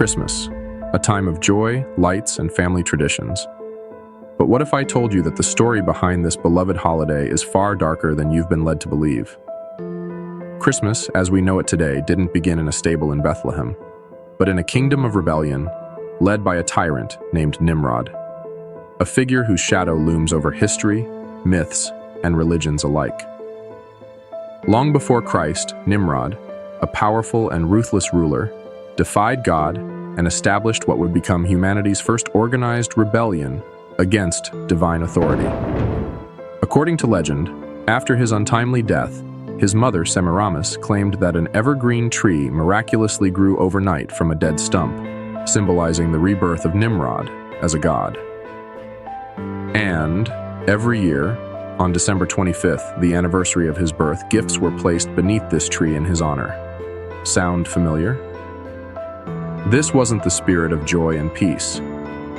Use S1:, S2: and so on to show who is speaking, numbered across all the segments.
S1: Christmas, a time of joy, lights, and family traditions. But what if I told you that the story behind this beloved holiday is far darker than you've been led to believe? Christmas, as we know it today, didn't begin in a stable in Bethlehem, but in a kingdom of rebellion led by a tyrant named Nimrod, a figure whose shadow looms over history, myths, and religions alike. Long before Christ, Nimrod, a powerful and ruthless ruler, defied God and established what would become humanity's first organized rebellion against divine authority. According to legend, after his untimely death, his mother, Semiramis, claimed that an evergreen tree miraculously grew overnight from a dead stump, symbolizing the rebirth of Nimrod as a god. And every year, on December 25th, the anniversary of his birth, gifts were placed beneath this tree in his honor. Sound familiar? This wasn't the spirit of joy and peace.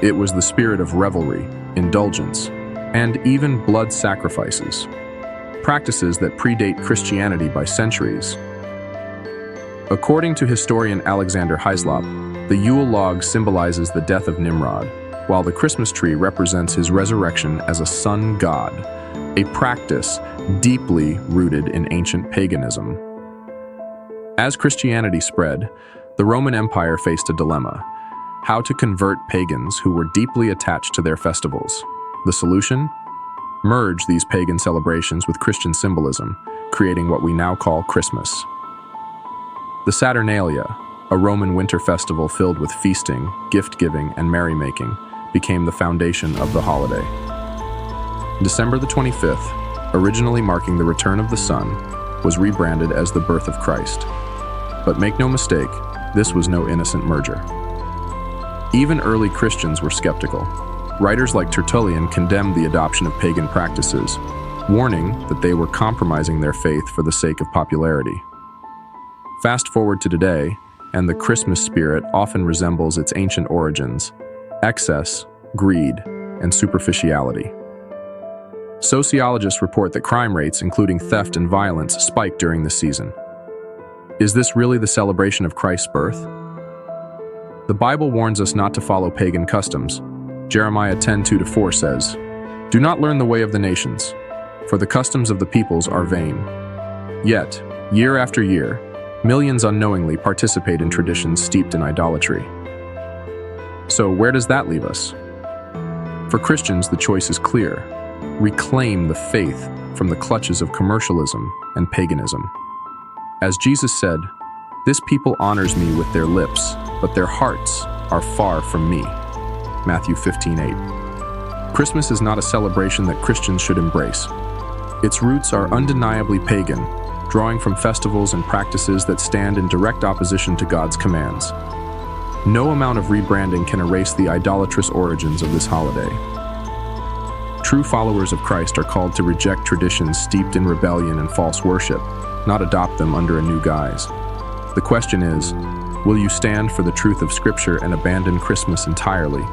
S1: It was the spirit of revelry, indulgence, and even blood sacrifices, practices that predate Christianity by centuries. According to historian Alexander Hislop, the Yule log symbolizes the death of Nimrod, while the Christmas tree represents his resurrection as a sun god, a practice deeply rooted in ancient paganism. As Christianity spread, the Roman Empire faced a dilemma: how to convert pagans who were deeply attached to their festivals. The solution? Merge these pagan celebrations with Christian symbolism, creating what we now call Christmas. The Saturnalia, a Roman winter festival filled with feasting, gift-giving, and merrymaking, became the foundation of the holiday. December the 25th, originally marking the return of the sun, was rebranded as the birth of Christ. But make no mistake, this was no innocent merger. Even early Christians were skeptical. Writers like Tertullian condemned the adoption of pagan practices, warning that they were compromising their faith for the sake of popularity. Fast forward to today, and the Christmas spirit often resembles its ancient origins: excess, greed, and superficiality. Sociologists report that crime rates, including theft and violence, spike during this season. Is this really the celebration of Christ's birth? The Bible warns us not to follow pagan customs. Jeremiah 10:2-4 says, "Do not learn the way of the nations, for the customs of the peoples are vain." Yet, year after year, millions unknowingly participate in traditions steeped in idolatry. So where does that leave us? For Christians, the choice is clear: reclaim the faith from the clutches of commercialism and paganism. As Jesus said, "This people honors me with their lips, but their hearts are far from me." Matthew 15:8. Christmas is not a celebration that Christians should embrace. Its roots are undeniably pagan, drawing from festivals and practices that stand in direct opposition to God's commands. No amount of rebranding can erase the idolatrous origins of this holiday. True followers of Christ are called to reject traditions steeped in rebellion and false worship, not adopt them under a new guise. The question is, will you stand for the truth of Scripture and abandon Christmas entirely,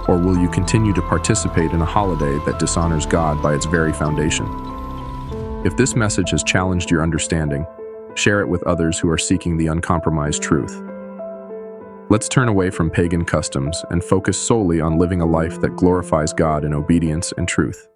S1: or will you continue to participate in a holiday that dishonors God by its very foundation? If this message has challenged your understanding, share it with others who are seeking the uncompromised truth. Let's turn away from pagan customs and focus solely on living a life that glorifies God in obedience and truth.